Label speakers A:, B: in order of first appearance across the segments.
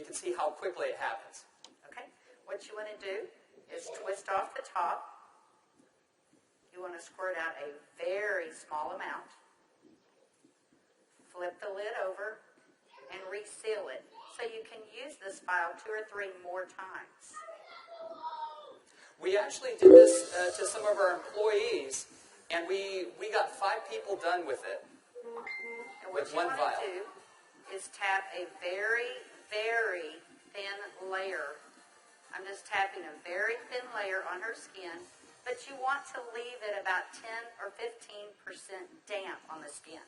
A: you can see how quickly it happens.
B: Okay, what you want to do is twist off the top. You want to squirt out a very small amount. Flip the lid over and reseal it so you can use this file 2 or 3 more times.
A: We actually did this to some of our employees, and we got 5 people done with it.
B: And what you want to do is tap a very, very thin layer. I'm just tapping a very thin layer on her skin, but you want to leave it about 10 or 15% damp on the skin.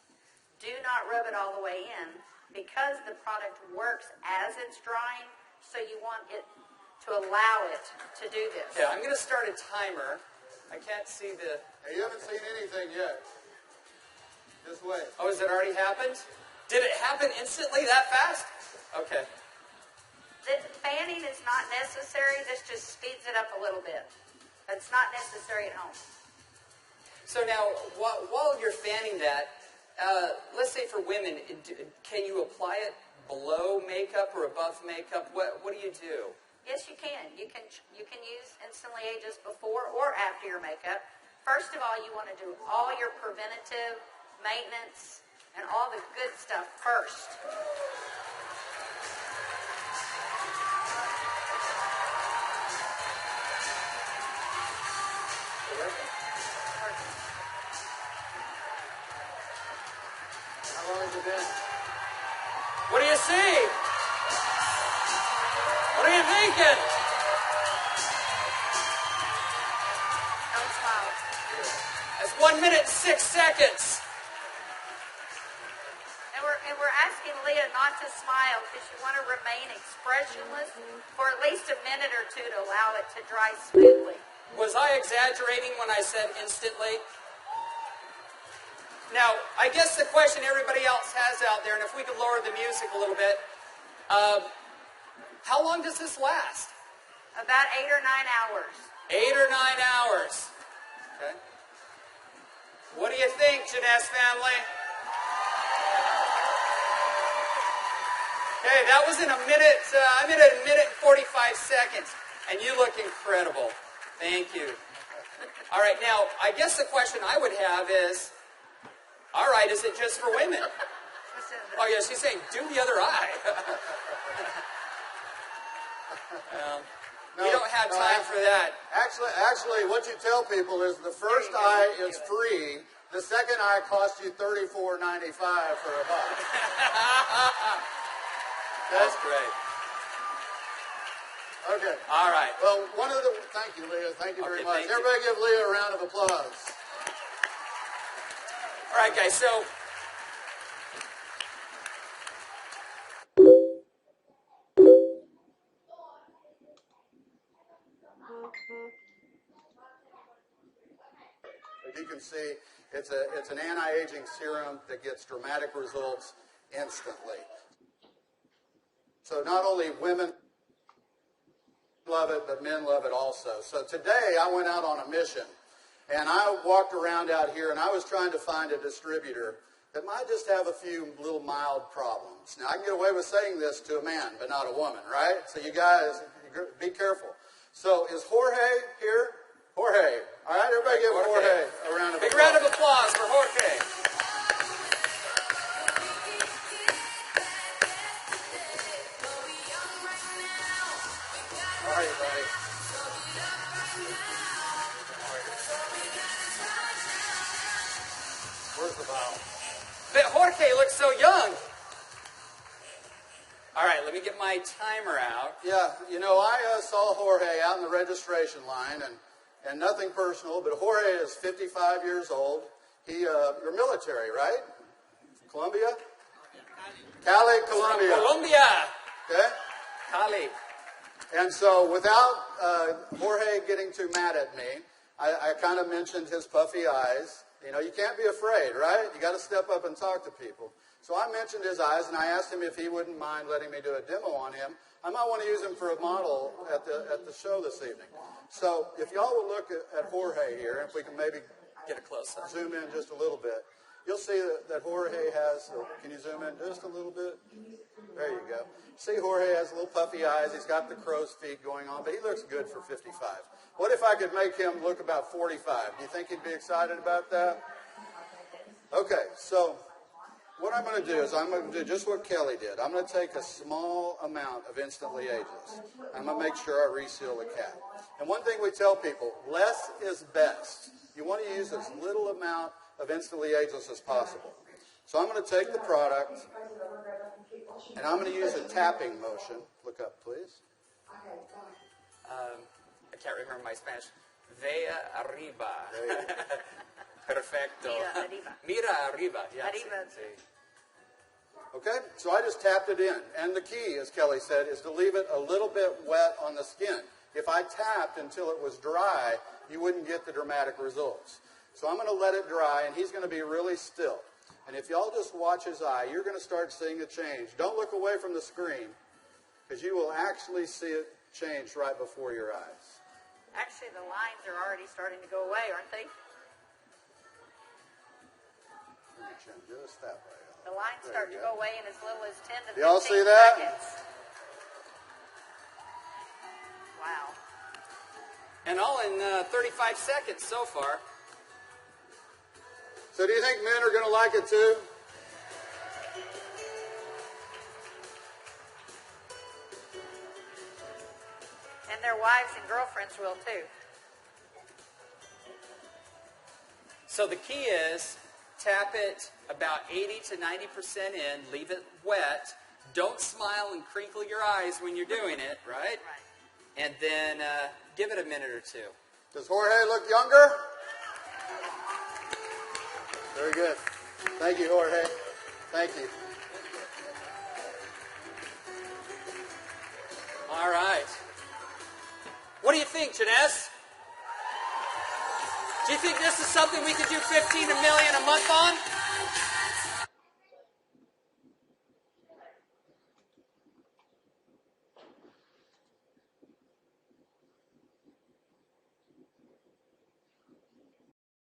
B: Do not rub it all the way in because the product works as it's drying, so you want it to allow it to do this.
A: Yeah, I'm going to start a timer. I can't see the...
C: Hey, you haven't seen anything yet. Just wait.
A: Oh, has it already happened? Did it happen instantly that fast? Okay.
B: The fanning is not necessary. This just speeds it up a little bit. It's not necessary at home.
A: So now, while you're fanning that, let's say for women, can you apply it below makeup or above makeup? What do you do?
B: Yes, you can. You can use Instantly Ageless before or after your makeup. First of all, you want to do all your preventative maintenance and all the good stuff first.
C: How long has it been?
A: What do you see? What are you thinking?
B: Don't smile.
A: That's 1 minute and 6 seconds.
B: And we're asking Leah not to smile because you want to remain expressionless for at least a minute or 2 to allow it to dry smoothly.
A: Was I exaggerating when I said instantly? Now, I guess the question everybody else has out there, and if we could lower the music a little bit, how long does this last?
B: About 8 or 9 hours.
A: 8 or 9 hours. Okay. What do you think, JEUNESSE family? Okay, that was in a minute, I'm at a minute and 45 seconds, and you look incredible. Thank you. All right, now, I guess the question I would have is, all right, is it just for women? Oh, yeah, she's saying, do the other eye. We don't have time for that.
C: Actually, what you tell people is the first eye is free. The second eye costs you $34.95 for a buck.
A: That's great.
C: Okay.
A: All right.
C: Well, thank you, Leah. Thank you very much.
A: Thank you.
C: Everybody give Leah a round of applause.
A: All right, guys, so
C: as you can see, it's an anti-aging serum that gets dramatic results instantly. So not only women love it, but men love it also. So today I went out on a mission, and I walked around out here, and I was trying to find a distributor that might just have a few little mild problems. Now, I can get away with saying this to a man, but not a woman, right? So you guys, be careful. So is Jorge here? Jorge. All right, everybody give Jorge a round of applause.
A: big round of applause for Jorge.
C: How are you, buddy? Where's the vial?
A: But Jorge looks so young. All right, let me get my timer out.
C: Yeah, you know, I saw Jorge out in the registration line, and nothing personal, but Jorge is 55 years old. You're military, right? Colombia? Cali, Colombia.
A: Colombia.
C: Okay?
A: Cali.
C: And so without Jorge getting too mad at me, I kind of mentioned his puffy eyes. You know, you can't be afraid, right? You got to step up and talk to people. So I mentioned his eyes, and I asked him if he wouldn't mind letting me do a demo on him. I might want to use him for a model at the show this evening. So if y'all will look at Jorge here, if we can maybe
A: Get a close-up.
C: zoom in just a little bit. you'll see that Jorge has, can you zoom in just a little bit? There you go. See, Jorge has little puffy eyes. He's got the crow's feet going on, but he looks good for 55. What if I could make him look about 45? Do you think he'd be excited about that? Okay, so what I'm going to do is I'm going to do just what Kelly did. I'm going to take a small amount of Instantly Ageless. I'm going to make sure I reseal the cap. And one thing we tell people, less is best. You want to use as little amount of Instantly Ageless as possible. So I'm going to take the product, and I'm going to use a tapping motion. Look up, please.
A: I can't remember my Spanish. Vea arriba. Perfecto.
B: Mira arriba.
A: Mira arriba. Yeah,
B: Arriba.
C: Okay, so I just tapped it in. And the key, as Kelly said, is to leave it a little bit wet on the skin. If I tapped until it was dry, you wouldn't get the dramatic results. So I'm going to let it dry, and he's going to be really still. And if y'all just watch his eye, you're going to start seeing a change. Don't look away from the screen, because you will actually see it change right before your eyes.
B: Actually, the lines are already starting to go away, aren't they?
C: Just that way.
B: The lines start to go away in as little as 10 to 15
C: Y'all see that?
B: seconds. Wow.
A: And all in 35 seconds so far.
C: So do you think men are going to like it too?
B: And their wives and girlfriends will too.
A: So the key is tap it about 80 to 90% in, leave it wet. Don't smile and crinkle your eyes when you're doing it, right?
B: Right.
A: And then give it a minute or two.
C: Does Jorge look younger? Very good. Thank you, Jorge. Thank you.
A: All right. What do you think, Jeunesse? Do you think this is something we could do 15 million a month